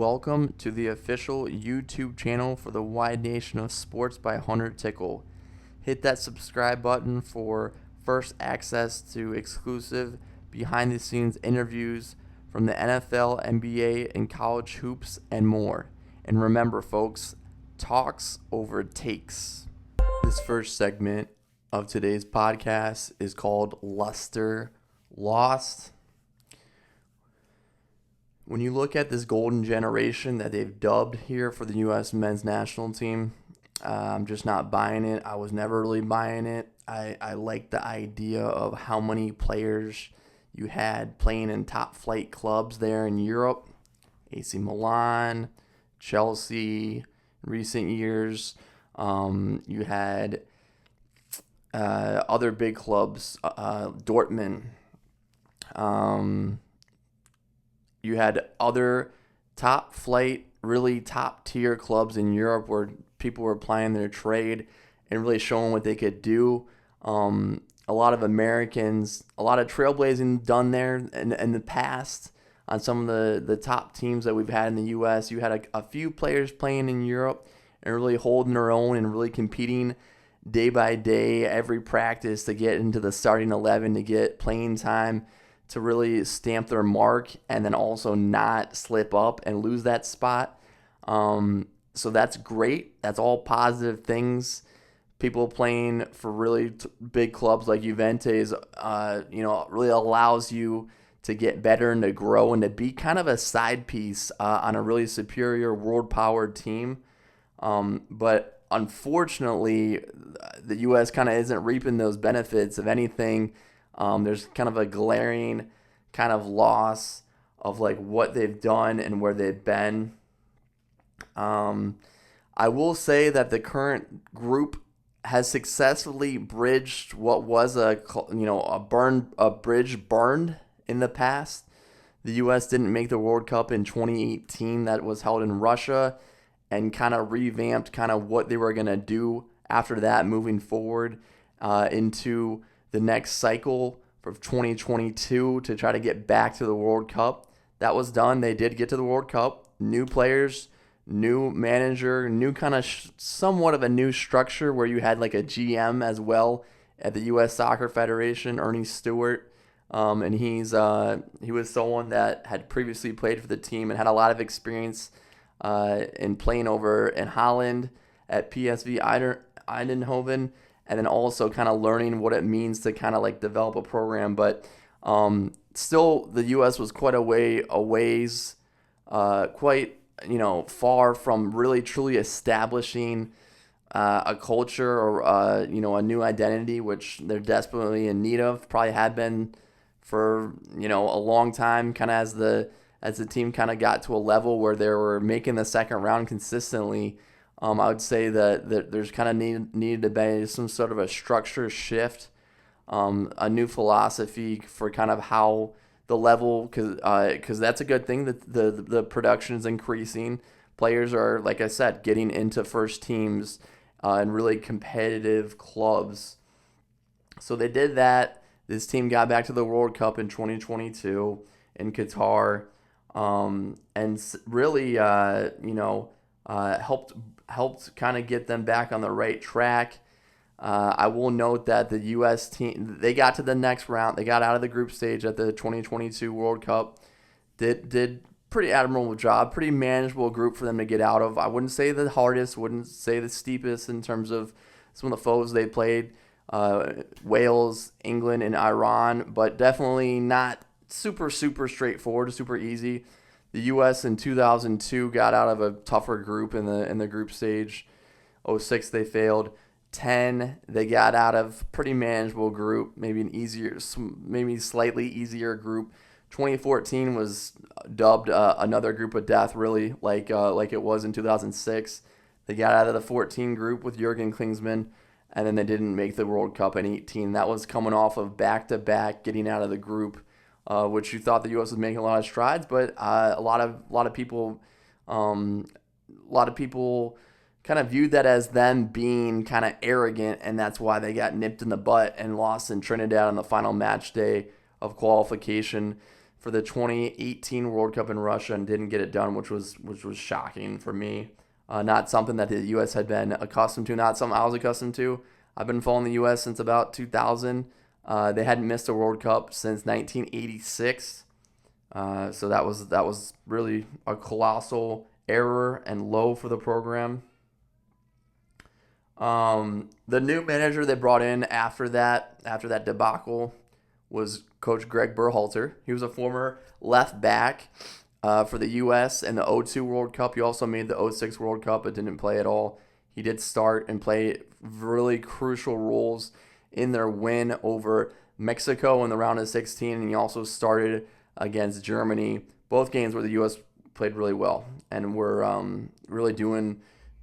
Welcome to the official YouTube channel for the Wide Nation of Sports by Hunter Tickle. Hit that subscribe button for first access to exclusive behind the scenes interviews from the NFL, NBA, and college hoops and more. And remember, folks, talks over takes. This first segment of today's podcast is called Luster Lost. When you look at this golden generation that they've dubbed here for the U.S. men's national team, I'm just not buying it. I was never really buying it. I like the idea of how many players you had playing in top flight clubs there in Europe. AC Milan, Chelsea, in recent years. You had other big clubs, Dortmund. You had other top flight, really top tier clubs in Europe where people were applying their trade and really showing what they could do. A lot of Americans, a lot of trailblazing done there in the past on some of the top teams that we've had in the U.S. You had a few players playing in Europe and really holding their own and really competing day by day, every practice to get into the starting 11, to get playing time, to really stamp their mark and then also not slip up and lose that spot. So that's great. That's all positive things. People playing for really big clubs like Juventus, really allows you to get better and to grow and to be kind of a side piece on a really superior world-powered team. But unfortunately, the U.S. kind of isn't reaping those benefits. If anything, there's kind of a glaring kind of loss of like what they've done and where they've been. I will say that the current group has successfully bridged what was a bridge burned in the past. The U.S. didn't make the World Cup in 2018 that was held in Russia, and kind of revamped kind of what they were going to do after that moving forward into the next cycle for 2022 to try to get back to the World Cup. That was done. They did get to the World Cup. New players, new manager, new kind of somewhat of a new structure where you had like a GM as well at the U.S. Soccer Federation, Ernie Stewart. And he was someone that had previously played for the team and had a lot of experience in playing over in Holland at PSV Eindhoven, and then also kind of learning what it means to kind of like develop a program. But still, the U.S. was quite a ways, far from really truly establishing a culture or a new identity, which they're desperately in need of. Probably had been for a long time, kind of as the team kind of got to a level where they were making the second round consistently. I would say that there's kind of needed to be some sort of a structure shift, a new philosophy for kind of how the level, because that's a good thing that the production is increasing. Players are, like I said, getting into first teams and really competitive clubs. So they did that. This team got back to the World Cup in 2022 in Qatar, and really, helped kind of get them back on the right track. I will note that the U.S. team, they got to the next round. They got out of the group stage at the 2022 World Cup. Did pretty admirable job, pretty manageable group for them to get out of. I wouldn't say the hardest, wouldn't say the steepest in terms of some of the foes they played, Wales, England, and Iran, but definitely not super straightforward, super easy. The U.S. in 2002 got out of a tougher group in the group stage. 2006 they failed. 2010 they got out of pretty manageable group, maybe slightly easier group. 2014 was dubbed another group of death, really, like it was in 2006. They got out of the 14 group with Jurgen Klinsmann, and then they didn't make the World Cup in 18. That was coming off of back-to-back getting out of the group, which you thought the U.S. was making a lot of strides, but a lot of people kind of viewed that as them being kind of arrogant, and that's why they got nipped in the butt and lost in Trinidad on the final match day of qualification. for the 2018 World Cup in Russia and didn't get it done, which was shocking for me. Not something that the U.S. had been accustomed to, not something I was accustomed to. I've been following the U.S. since about 2000. They hadn't missed a World Cup since 1986. So that was really a colossal error and low for the program. The new manager they brought in after that debacle was Coach Gregg Berhalter. He was a former left back for the U.S. in the 2002 World Cup. He also made the 2006 World Cup, but didn't play at all. He did start and play really crucial roles in their win over Mexico in the round of 16, and he also started against Germany. Both games where the U.S. played really well and were really doing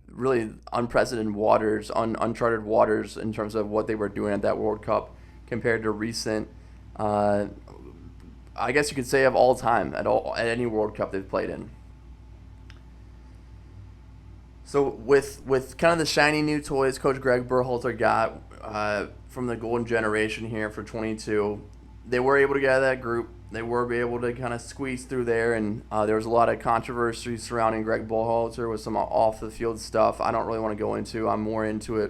really unprecedented waters, uncharted waters in terms of what they were doing at that World Cup compared to recent, I guess you could say of all time at any World Cup they've played in. So with kind of the shiny new toys Coach Gregg Berhalter got from the golden generation here for 22, they were able to get out of that group. They were able to kind of squeeze through there, and there was a lot of controversy surrounding Gregg Berhalter with some off-the-field stuff I don't really want to go into. I'm more into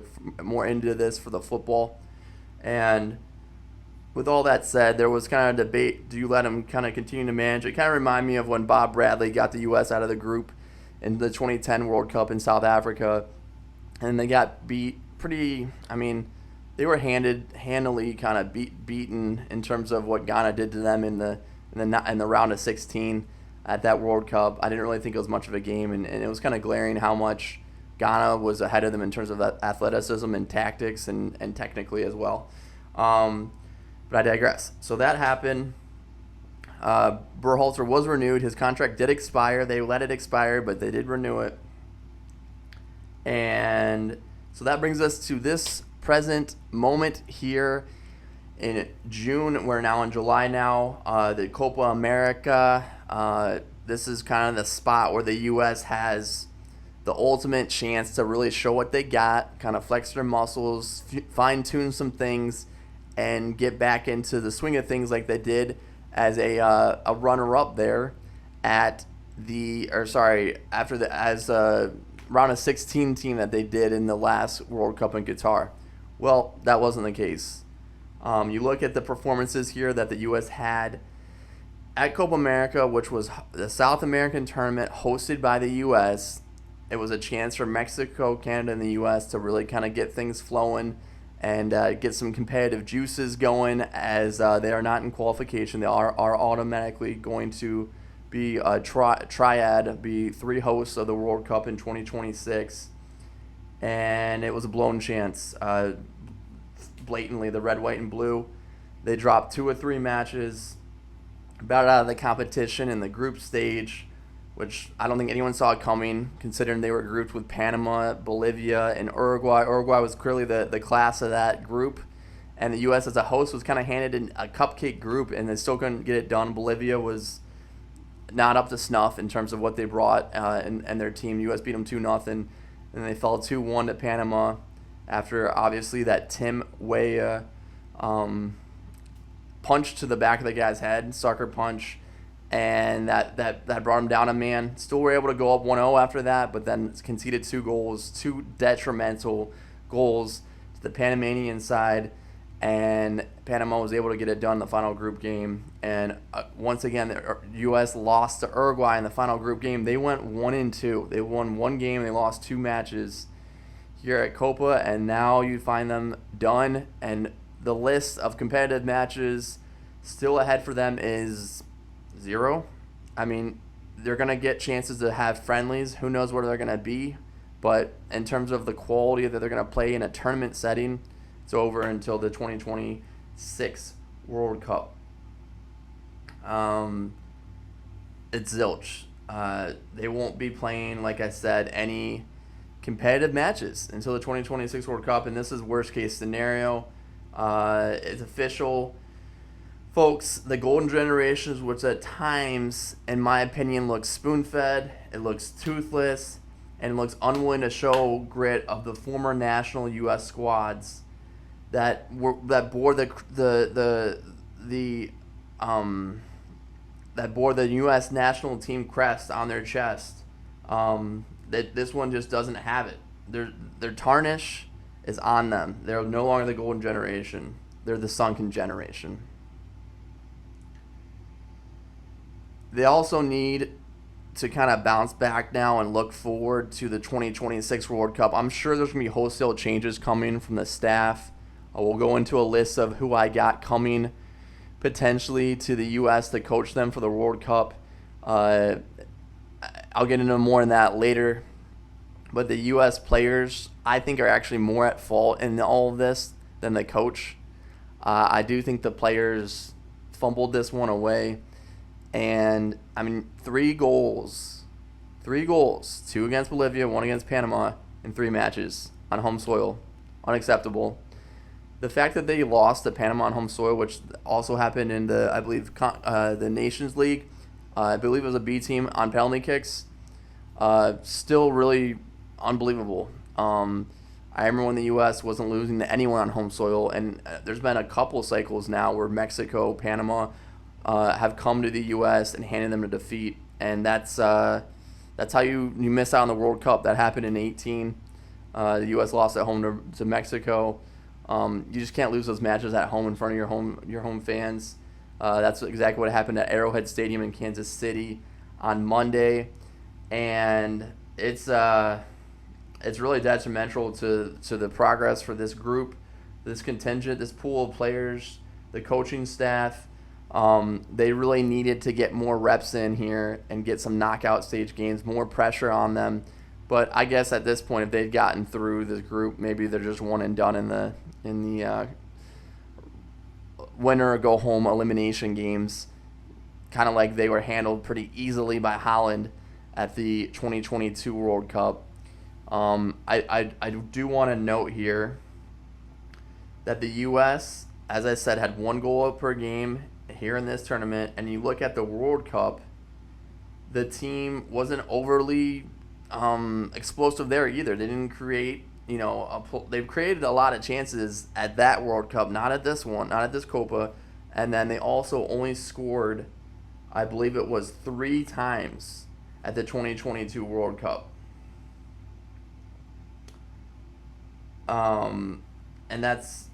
this for the football. And with all that said, there was kind of a debate, do you let him kind of continue to manage? It kind of reminded me of when Bob Bradley got the U.S. out of the group in the 2010 World Cup in South Africa, and they got beat pretty, they were handily kind of beaten in terms of what Ghana did to them in the round of 16 at that World Cup. I didn't really think it was much of a game, and it was kind of glaring how much Ghana was ahead of them in terms of athleticism and tactics and technically as well. But I digress. So that happened. Berhalter was renewed. His contract did expire. They let it expire, but they did renew it. And so that brings us to this present moment here in June. We're now in July now. The Copa America. This is kind of the spot where the U.S. has the ultimate chance to really show what they got, kind of flex their muscles, fine-tune some things, and get back into the swing of things like they did as a runner-up there after as a round of 16 team that they did in the last World Cup in Qatar. Well, that wasn't the case. You look at the performances here that the U.S. had at Copa America, which was the South American tournament hosted by the U.S. It was a chance for Mexico, Canada, and the U.S. to really kind of get things flowing and get some competitive juices going, as they are not in qualification. They are automatically going to be a triad, be three hosts of the World Cup in 2026. And it was a blown chance. Blatantly, the red, white, and blue, they dropped 2 or 3 matches, bowed out of the competition in the group stage, which I don't think anyone saw coming, considering they were grouped with Panama, Bolivia, and Uruguay. Uruguay was clearly the class of that group, and the U.S. as a host was kind of handed in a cupcake group, and they still couldn't get it done. Bolivia was not up to snuff in terms of what they brought and their team. U.S. beat them 2-0, and they fell 2-1 to Panama after, obviously, that Tim Weah punch to the back of the guy's head, sucker punch, and that brought him down a man. Still were able to go up 1-0 after that, but then conceded 2 detrimental goals to the Panamanian side, and Panama was able to get it done in the final group game. And once again, the U.S. lost to Uruguay in the final group game. They went 1-2. They won 1 game. They lost 2 matches here at Copa, and now you find them done, and the list of competitive matches still ahead for them is 0. They're going to get chances to have friendlies. Who knows where they're going to be, but in terms of the quality that they're going to play in a tournament setting, it's over until the 2026 World Cup. It's zilch. They won't be playing, like I said, any competitive matches until the 2026 World Cup, and this is worst case scenario. It's official. Folks, the golden generation, which at times, in my opinion, looks spoon-fed, it looks toothless, and it looks unwilling to show grit of the former national U.S. squads that bore the that bore the U.S. national team crest on their chest. That this one just doesn't have it. Their tarnish is on them. They're no longer the golden generation. They're the sunken generation. They also need to kind of bounce back now and look forward to the 2026 World Cup. I'm sure there's going to be wholesale changes coming from the staff. We'll go into a list of who I got coming potentially to the U.S. to coach them for the World Cup. I'll get into more on that later. But the U.S. players, I think, are actually more at fault in all of this than the coach. I do think the players fumbled this one away. And, I mean, 3 goals. 3 goals. 2 against Bolivia, 1 against Panama in 3 matches on home soil. Unacceptable. The fact that they lost to Panama on home soil, which also happened in the, I believe, the Nations League. I believe it was a B team on penalty kicks. Still really unbelievable. I remember when the U.S. wasn't losing to anyone on home soil, and there's been a couple cycles now where Mexico, Panama have come to the U.S. and handed them a defeat, and that's how you miss out on the World Cup. That happened in 2018. The U.S. lost at home to Mexico. You just can't lose those matches at home in front of your home fans. That's exactly what happened at Arrowhead Stadium in Kansas City on Monday, and it's really detrimental to the progress for this group, this contingent, this pool of players, the coaching staff. They really needed to get more reps in here and get some knockout stage games, more pressure on them. But I guess at this point, if they'd gotten through this group, maybe they're just one and done in the winner or go home elimination games, kind of like they were handled pretty easily by Holland at the 2022 World Cup. I do want to note here that the U.S., as I said, had 1 goal per game here in this tournament, and you look at the World Cup, the team wasn't overly explosive there either. They didn't create, they've created a lot of chances at that World Cup, not at this one, not at this Copa, and then they also only scored, I believe it was 3 times at the 2022 World Cup. And that's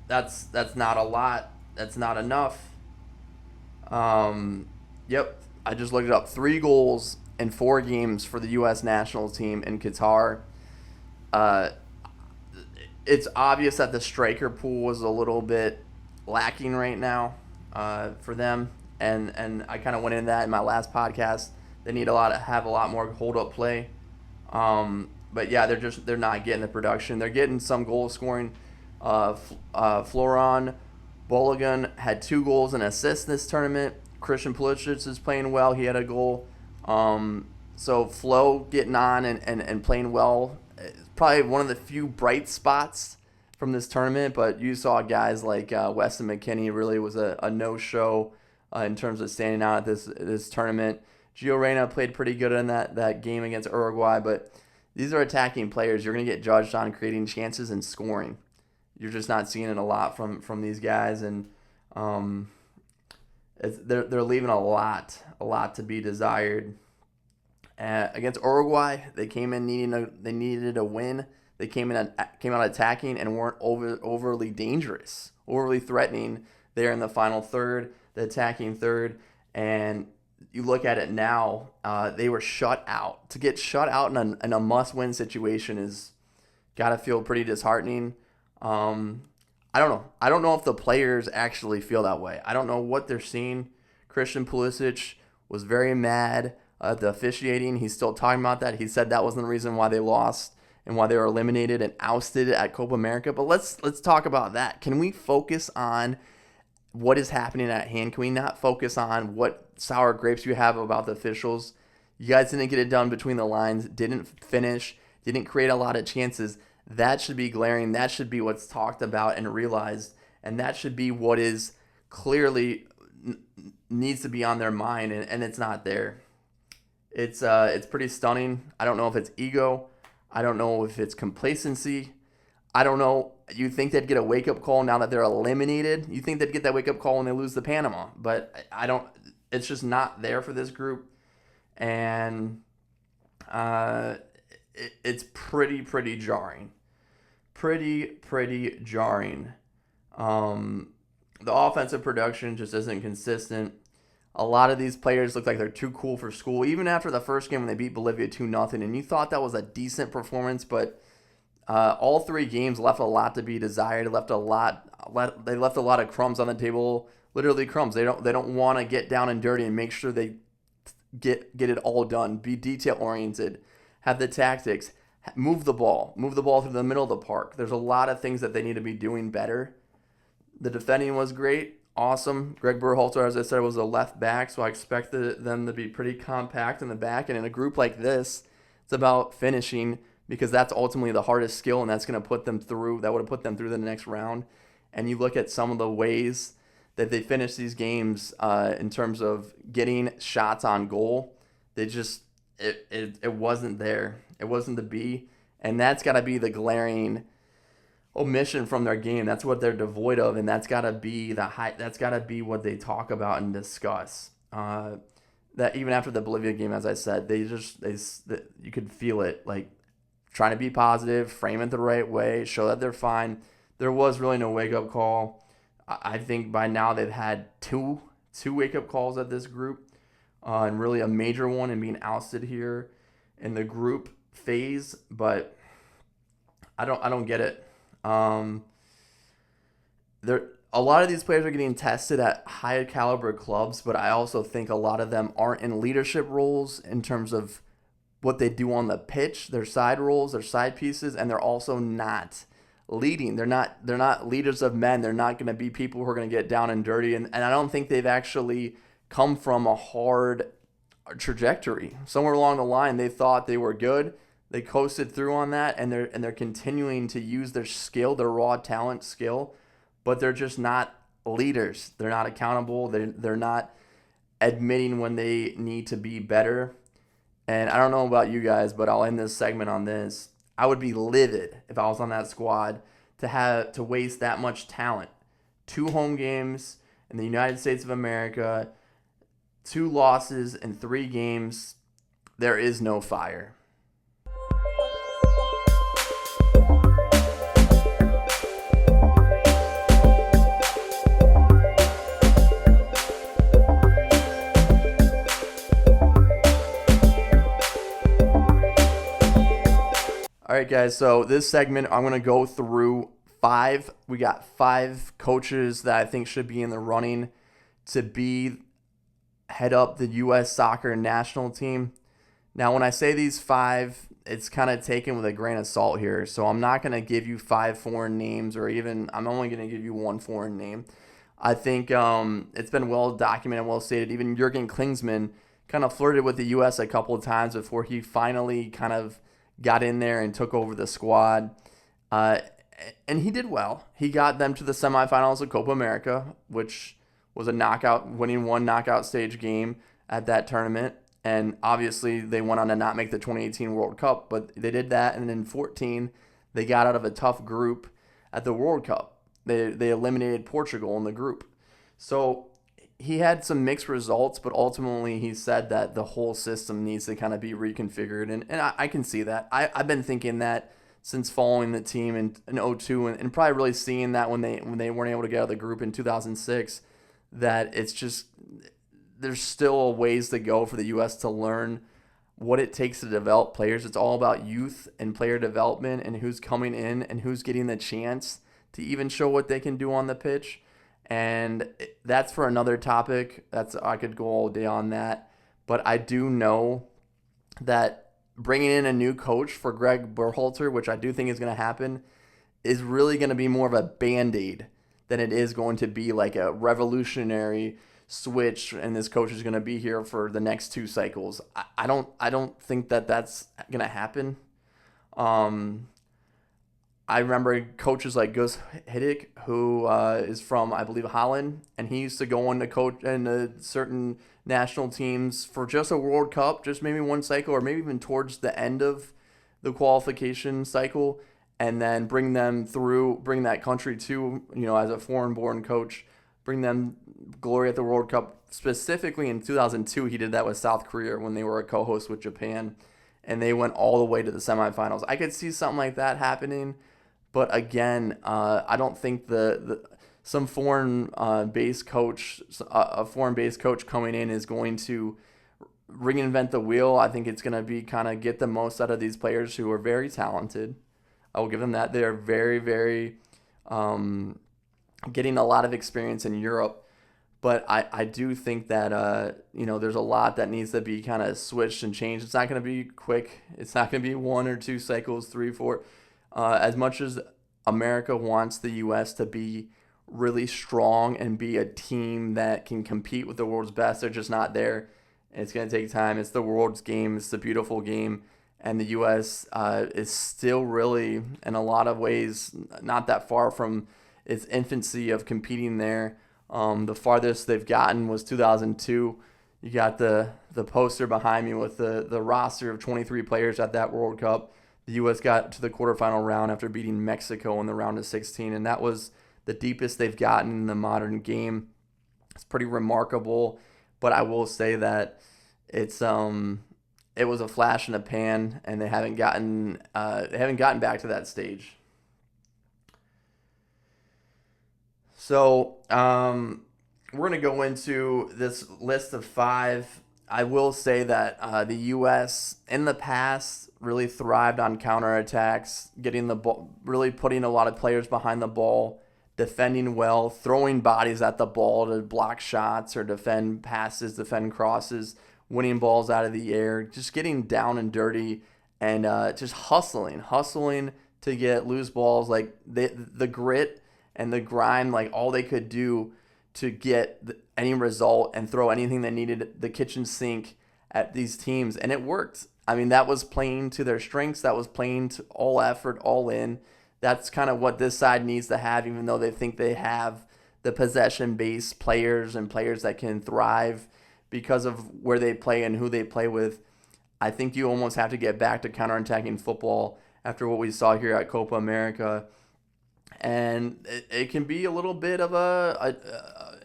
not a lot. That's not enough. Yep, I just looked it up. 3 goals in 4 games for the U.S. national team in Qatar. It's obvious that the striker pool was a little bit lacking right now for them, and I kind of went into that in my last podcast. They need have a lot more hold-up play. But yeah, they're not getting the production. They're getting some goal scoring. Floran Bologun had 2 goals and assists this tournament. Christian Pulisic is playing well. He had a goal. So Flo getting on and playing well. Probably one of the few bright spots from this tournament, but you saw guys like Weston McKennie really was a no-show in terms of standing out at this tournament. Gio Reyna played pretty good in that game against Uruguay, but these are attacking players. You're going to get judged on creating chances and scoring. You're just not seeing it a lot from these guys, and they're leaving a lot to be desired. Against Uruguay, they came in they needed a win. They came out attacking and weren't overly dangerous, overly threatening there in the final third, the attacking third, and you look at it now, they were shut out. To get shut out in a must-win situation is got to feel pretty disheartening. I don't know. I don't know if the players actually feel that way. I don't know what they're seeing. Christian Pulisic was very mad at the officiating. He's still talking about that. He said that wasn't the reason why they lost and why they were eliminated and ousted at Copa America. But let's talk about that. Can we focus on what is happening at hand? Can we not focus on what sour grapes you have about the officials? You guys didn't get it done between the lines, didn't finish, didn't create a lot of chances. That should be glaring. That should be what's talked about and realized. And that should be what is clearly needs to be on their mind, and it's not there. It's pretty stunning. I don't know if it's ego. I don't know if it's complacency. I don't know. You think they'd get a wake-up call now that they're eliminated? You think they'd get that wake-up call when they lose to Panama. But I don't. it's just not there for this group, and it's pretty jarring. Pretty jarring. The offensive production just isn't consistent. A lot of these players look like they're too cool for school. Even after the first game when they beat Bolivia 2-0, and you thought that was a decent performance, but all three games left a lot to be desired. They left a lot of crumbs on the table, literally crumbs. They don't want to get down and dirty and make sure they get it all done. Be detail oriented, have the tactics, move the ball through the middle of the park. There's a lot of things that they need to be doing better. The defending was great. Awesome. Gregg Berhalter, as I said, was a left back, so I expected them to be pretty compact in the back. And in a group like this, it's about finishing, because that's ultimately the hardest skill, and that's going to put them through. That would have put them through the next round. And you look at some of the ways that they finish these games in terms of getting shots on goal. They just it wasn't there. It wasn't the B, and that's got to be the glaring omission from their game. That's what they're devoid of, and that's got to be that's got to be what they talk about and discuss. That even after the Bolivia game, as I said, you could feel it, like trying to be positive, frame it the right way, show that they're fine. There was really no wake up call. I think by now they've had two wake up calls at this group, and really a major one in being ousted here in the group phase. But I don't get it. A lot of these players are getting tested at high caliber clubs, but I also think a lot of them aren't in leadership roles in terms of what they do on the pitch, their side roles, their side pieces, and they're also not leading. They're not leaders of men. They're not going to be people who are going to get down and dirty, and I don't think they've actually come from a hard trajectory. Somewhere along the line, they thought they were good. They coasted through on that, and they're continuing to use their skill, their raw talent skill, but they're just not leaders. They're not accountable. They're not admitting when they need to be better. And I don't know about you guys, but I'll end this segment on this. I would be livid if I was on that squad to waste that much talent. 2 home games in the United States of America, 2 losses in 3 games. There is no fire. All right, guys, so this segment, I'm going to go through 5. We got 5 coaches that I think should be in the running to head up the U.S. soccer national team. Now, when I say these 5, it's kind of taken with a grain of salt here. So I'm not going to give you 5 foreign names, or even I'm only going to give you 1 foreign name. I think it's been well documented, well stated. Even Jurgen Klinsmann kind of flirted with the U.S. a couple of times before he finally kind of got in there and took over the squad. And he did well. He got them to the semifinals of Copa America, which was winning 1 knockout stage game at that tournament. And obviously they went on to not make the 2018 World Cup, but they did that. And in 2014, they got out of a tough group at the World Cup. They eliminated Portugal in the group. So he had some mixed results, but ultimately he said that the whole system needs to kind of be reconfigured. And I can see that. I've been thinking that since following the team in 2002 and probably really seeing that when they weren't able to get out of the group in 2006, that it's just there's still a ways to go for the U.S. to learn what it takes to develop players. It's all about youth and player development and who's coming in and who's getting the chance to even show what they can do on the pitch. And that's for another topic. I could go all day on that. But I do know that bringing in a new coach for Gregg Berhalter, which I do think is going to happen, is really going to be more of a Band-Aid than it is going to be like a revolutionary switch, and this coach is going to be here for the next 2 cycles. I don't think that that's going to happen. I remember coaches like Gus Hiddink, who is from, I believe, Holland, and he used to go on to coach in certain national teams for just a World Cup, just maybe 1 cycle, or maybe even towards the end of the qualification cycle, and then bring that country to, as a foreign-born coach, bring them glory at the World Cup. Specifically in 2002, he did that with South Korea when they were a co-host with Japan, and they went all the way to the semifinals. I could see something like that happening, but again, I don't think some foreign based coach, a foreign based coach coming in is going to reinvent the wheel. I think it's going to be kind of get the most out of these players who are very talented. I will give them that. They are very, very getting a lot of experience in Europe. But I do think that, there's a lot that needs to be kind of switched and changed. It's not going to be quick. It's not going to be 1 or 2 cycles, 3, 4. As much as America wants the U.S. to be really strong and be a team that can compete with the world's best, they're just not there. And it's going to take time. It's the world's game. It's the beautiful game. And the U.S. Is still really, in a lot of ways, not that far from its infancy of competing there. The farthest they've gotten was 2002. You got the poster behind me with the roster of 23 players at that World Cup. The U.S. got to the quarterfinal round after beating Mexico in the round of 16, and that was the deepest they've gotten in the modern game. It's pretty remarkable, but I will say that it was a flash in the pan, and they haven't gotten back to that stage. So we're going to go into this list of 5. I will say that the U.S. in the past really thrived on counterattacks, getting the ball, really putting a lot of players behind the ball, defending well, throwing bodies at the ball to block shots or defend passes, defend crosses, winning balls out of the air, just getting down and dirty and just hustling to get loose balls. Like the grit and the grind, like all they could do to get any result and throw anything they needed, the kitchen sink at these teams. And it worked. I mean, that was playing to their strengths. That was playing to all effort, all in. That's kind of what this side needs to have, even though they think they have the possession-based players and players that can thrive because of where they play and who they play with. I think you almost have to get back to counterattacking football after what we saw here at Copa America. And it can be a little bit of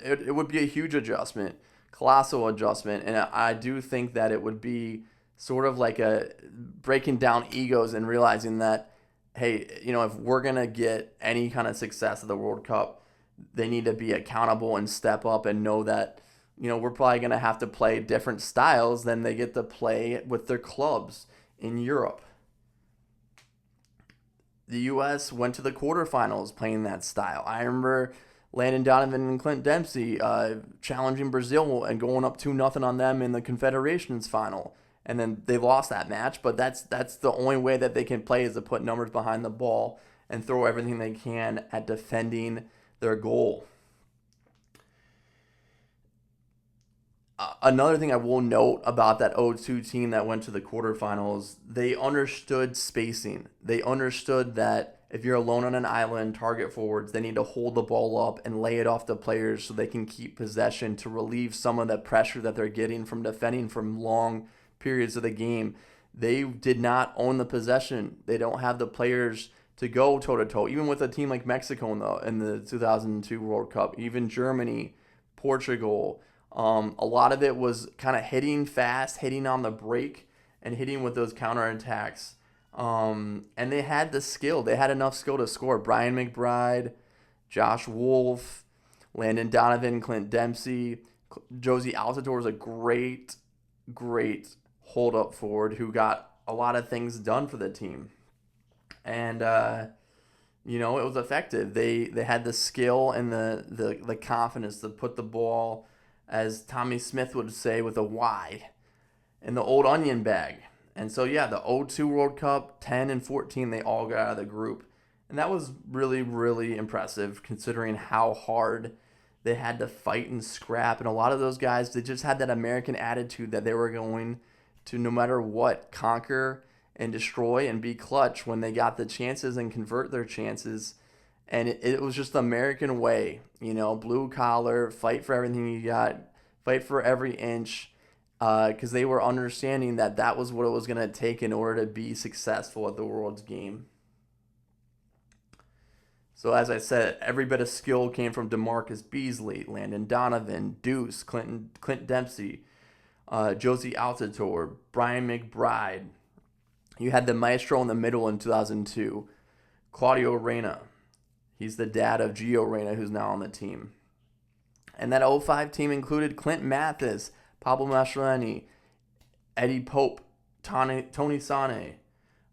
it would be a huge adjustment, colossal adjustment. And I do think that it would be sort of like a breaking down egos and realizing that, hey, if we're going to get any kind of success at the World Cup, they need to be accountable and step up and know that, we're probably going to have to play different styles than they get to play with their clubs in Europe. The U.S. went to the quarterfinals playing that style. I remember Landon Donovan and Clint Dempsey challenging Brazil and going up 2-0 on them in the Confederations final. And then they lost that match, but that's the only way that they can play is to put numbers behind the ball and throw everything they can at defending their goal. Another thing I will note about that 0-2 team that went to the quarterfinals, they understood spacing. They understood that if you're alone on an island, target forwards, they need to hold the ball up and lay it off the players so they can keep possession to relieve some of the pressure that they're getting from defending from long periods of the game. They did not own the possession. They don't have the players to go toe-to-toe, even with a team like Mexico in the 2002 World Cup, even Germany, Portugal. A lot of it was kind of hitting fast, hitting on the break, and hitting with those counterattacks. And they had the skill. They had enough skill to score. Brian McBride, Josh Wolf, Landon Donovan, Clint Dempsey. Josie Altidore was a great hold-up forward who got a lot of things done for the team. And, it was effective. They had the skill and the confidence to put the ball, as Tommy Smith would say, with a Y, in the old onion bag. And so, yeah, the 0-2 World Cup, 10 and 14, they all got out of the group. And that was really, really impressive considering how hard they had to fight and scrap. And a lot of those guys, they just had that American attitude that they were going to, no matter what, conquer and destroy and be clutch when they got the chances and convert their chances. And it was just the American way, blue collar, fight for everything you got, fight for every inch, because they were understanding that was what it was going to take in order to be successful at the world's game. So as I said, every bit of skill came from DeMarcus Beasley, Landon Donovan, Deuce, Clint Dempsey, Josie Altidore, Brian McBride. You had the maestro in the middle in 2002, Claudio Reyna. He's the dad of Gio Reyna, who's now on the team. And that 05 team included Clint Mathis, Pablo Mastroeni, Eddie Pope, Tony Sane.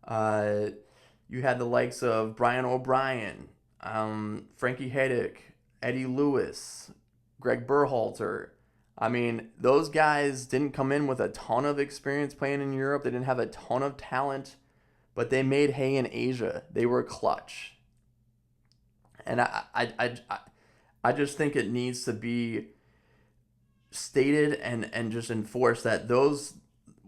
You had the likes of Brian O'Brien, Frankie Hedrick, Eddie Lewis, Gregg Berhalter. I mean, those guys didn't come in with a ton of experience playing in Europe. They didn't have a ton of talent, but they made hay in Asia. They were clutch. And I just think it needs to be stated and just enforced that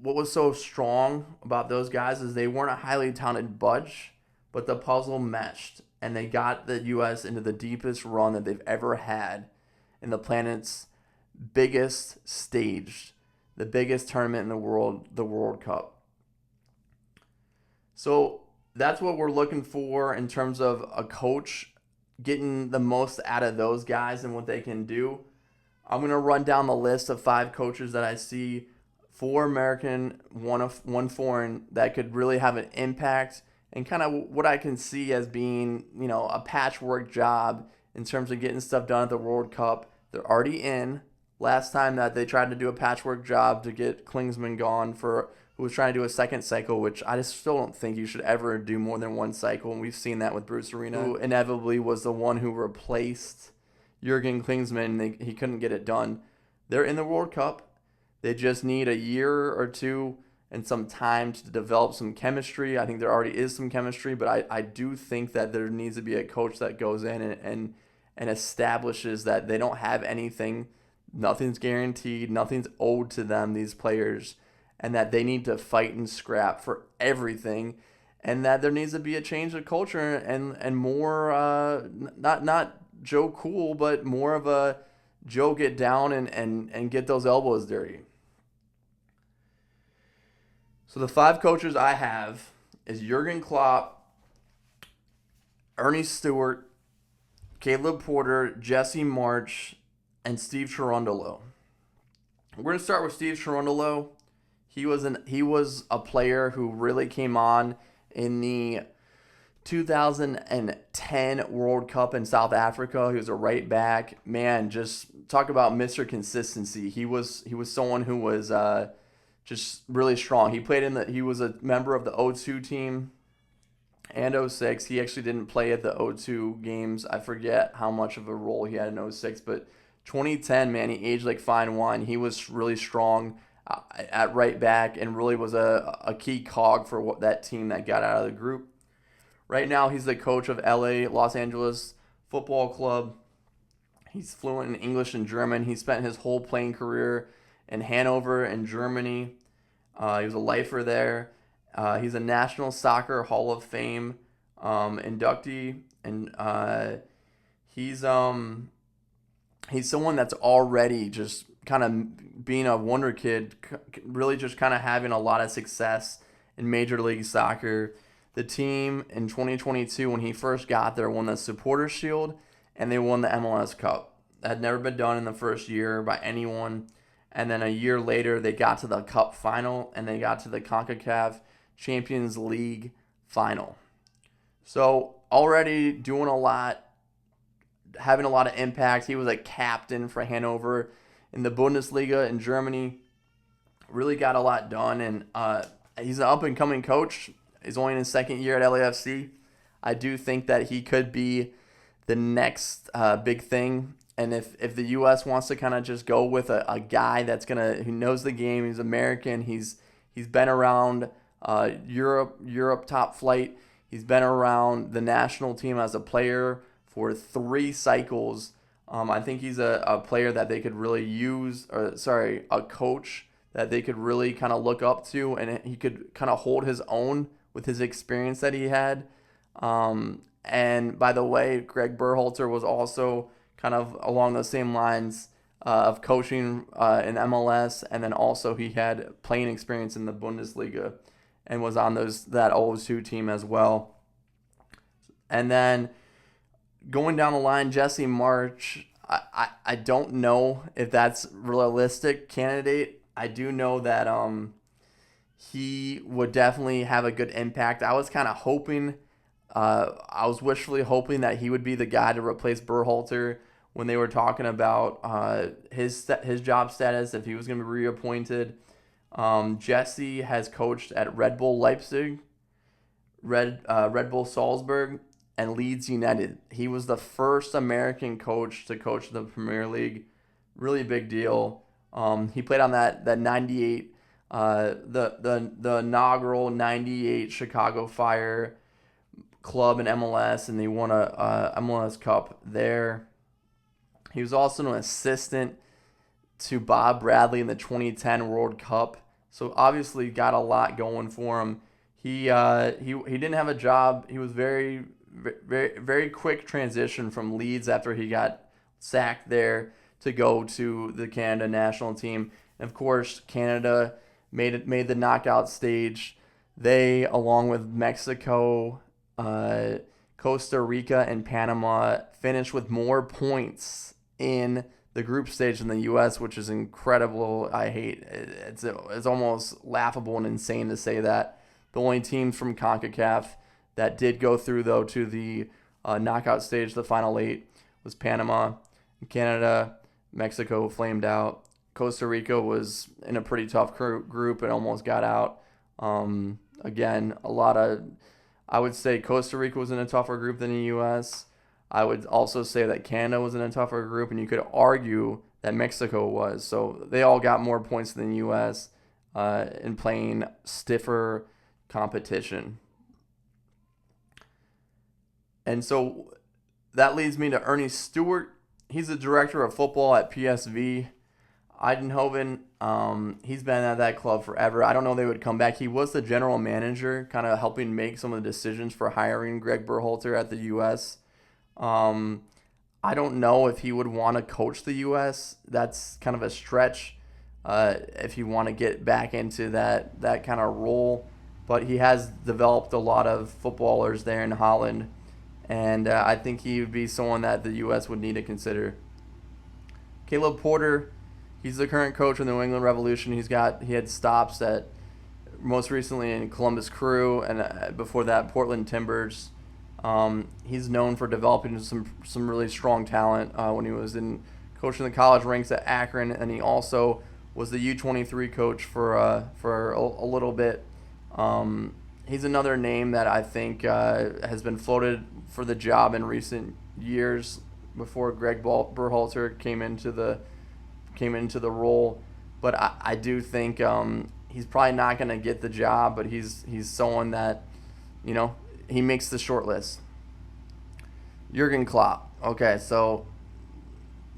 what was so strong about those guys is they weren't a highly talented bunch, but the puzzle meshed, and they got the U.S. into the deepest run that they've ever had in the planet's biggest stage, the biggest tournament in the world, the World Cup. So that's what we're looking for in terms of a coach getting the most out of those guys and what they can do. I'm going to run down the list of 5 coaches that I see, 4 American, one foreign, that could really have an impact, and kind of what I can see as being, a patchwork job in terms of getting stuff done at the World Cup. They're already in. Last time that they tried to do a patchwork job to get Klinsmann gone, who was trying to do a second cycle, which I just still don't think you should ever do more than one cycle. And we've seen that with Bruce Arena, who inevitably was the one who replaced Jurgen Klinsmann. He couldn't get it done. They're in the World Cup. They just need a year or two and some time to develop some chemistry. I think there already is some chemistry, but I do think that there needs to be a coach that goes in and establishes that they don't have anything. Nothing's guaranteed. Nothing's owed to them, these players, and that they need to fight and scrap for everything, and that there needs to be a change of culture and more, not Joe Cool, but more of a Joe get down and get those elbows dirty. So the 5 coaches I have is Jurgen Klopp, Ernie Stewart, Caleb Porter, Jesse March, and Steve Cherundolo. We're going to start with Steve Cherundolo. He was a player who really came on in the 2010 World Cup in South Africa. He was a right back. Man, just talk about Mr. Consistency. He was someone who was just really strong. He was a member of the 02 team and 06. He actually didn't play at the 02 games. I forget how much of a role he had in 06, but 2010, man, he aged like fine wine. He was really strong at right back and really was a key cog for that team that got out of the group. Right now, he's the coach of Los Angeles Football Club. He's fluent in English and German. He spent his whole playing career in Hanover in Germany. He was a lifer there. He's a National Soccer Hall of Fame inductee, and he's someone that's already just kind of being a wonder kid, really just kind of having a lot of success in Major League Soccer. The team in 2022, when he first got there, won the Supporters Shield, and they won the MLS Cup. That had never been done in the first year by anyone. And then a year later, they got to the Cup final, and they got to the CONCACAF Champions League final. So already doing a lot, having a lot of impact. He was a captain for Hanover in the Bundesliga in Germany. Really got a lot done, and he's an up-and-coming coach. He's only in his second year at LAFC. I do think that he could be the next big thing. And if the U.S. wants to kind of just go with a guy who knows the game, he's American, he's been around Europe top flight, he's been around the national team as a player for 3 cycles. I think he's a player that they could really use, a coach that they could really kind of look up to, and he could kind of hold his own with his experience that he had. And by the way, Gregg Berhalter was also kind of along those same lines of coaching in MLS, and then also he had playing experience in the Bundesliga and was on that 02 team as well. And then Going down the line, Jesse March, I don't know if that's realistic candidate. I do know that he would definitely have a good impact. I was kind of hoping, I was wishfully hoping that he would be the guy to replace Berhalter when they were talking about his job status, if he was going to be reappointed. Jesse has coached at Red Bull Leipzig, Red Bull Salzburg, and Leeds United. He was the first American coach to coach the Premier League. Really big deal. He played on that 98 the inaugural 98 Chicago Fire club in MLS, and they won a MLS Cup there. He was also an assistant to Bob Bradley in the 2010 World Cup, so obviously got a lot going for him. He didn't have a job. He was very quick transition from Leeds after he got sacked there to go to the Canada national team. And of course, Canada made the knockout stage. They, along with Mexico, Costa Rica, and Panama, finished with more points in the group stage than the U.S., which is incredible. I hate it. It's almost laughable and insane to say that. The only teams from CONCACAF that did go through, though, to the knockout stage, the final 8, was Panama, Canada. Mexico flamed out. Costa Rica was in a pretty tough group and almost got out. Again, I would say Costa Rica was in a tougher group than the U.S. I would also say that Canada was in a tougher group, and you could argue that Mexico was. So they all got more points than the U.S. In playing stiffer competition. And so that leads me to Ernie Stewart. He's the director of football at PSV Eindhoven. He's been at that club forever. I don't know if they would come back. He was the general manager, kind of helping make some of the decisions for hiring Gregg Berhalter at the U.S. I don't know if he would want to coach the U.S. That's kind of a stretch if you want to get back into that kind of role. But he has developed a lot of footballers there in Holland, and I think he would be someone that the U.S. would need to consider. Caleb Porter, he's the current coach of the New England Revolution. He had stops at most recently in Columbus Crew, and before that Portland Timbers. He's known for developing some really strong talent when he was coaching the college ranks at Akron, and he also was the U23 coach for a little bit. He's another name that I think has been floated for the job in recent years before Gregg Berhalter came into the role. But I do think he's probably not going to get the job, but he's someone that, he makes the short list. Jurgen Klopp. Okay, so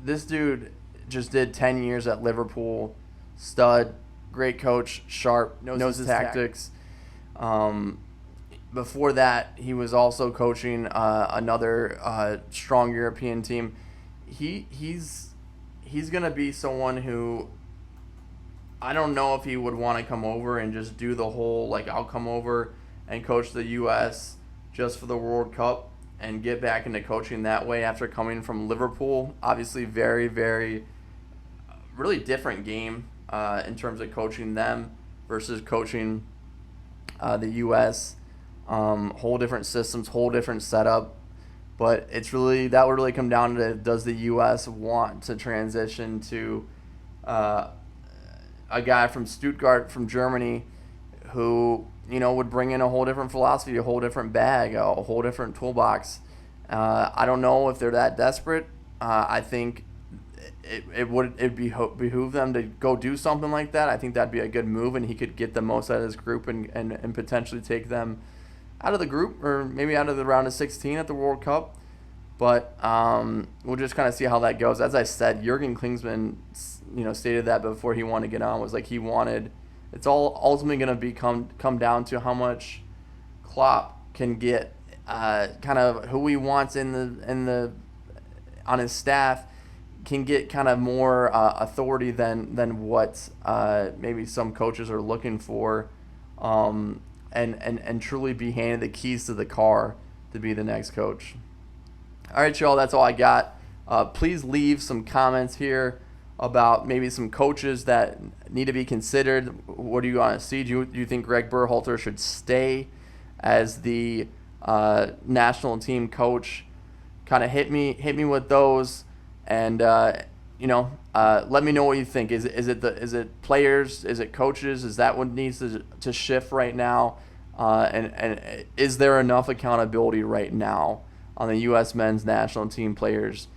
this dude just did 10 years at Liverpool. Stud, great coach, sharp, knows his tactics. Before that, he was also coaching another strong European team. He's going to be someone who I don't know if he would want to come over and just do the whole, I'll come over and coach the U.S. just for the World Cup and get back into coaching that way after coming from Liverpool. Obviously, very, very, really different game in terms of coaching them versus coaching the U.S. Whole different systems, whole different setup. But that would really come down to, does the U.S. want to transition to a guy from Stuttgart, from Germany, who would bring in a whole different philosophy, a whole different bag, a whole different toolbox. I don't know if they're that desperate. I think it'd behoove them to go do something like that. I think that'd be a good move, and he could get the most out of his group and potentially take them out of the group, or maybe out of the round of 16 at the World Cup. But we'll just kind of see how that goes. As I said, Jurgen Klinsmann, stated that before he wanted to get on, was he wanted. It's all ultimately going to come down to how much Klopp can get, kind of who he wants on his staff, can get kind of more authority than what maybe some coaches are looking for, and truly be handed the keys to the car to be the next coach. All right, y'all, that's all I got. Please leave some comments here about maybe some coaches that need to be considered. What do you want to see? Do you think Gregg Berhalter should stay as the national team coach? Kind of hit me with those, and let me know what you think. Is it players? Is it coaches? Is that what needs to shift right now? And is there enough accountability right now on the U.S. men's national team players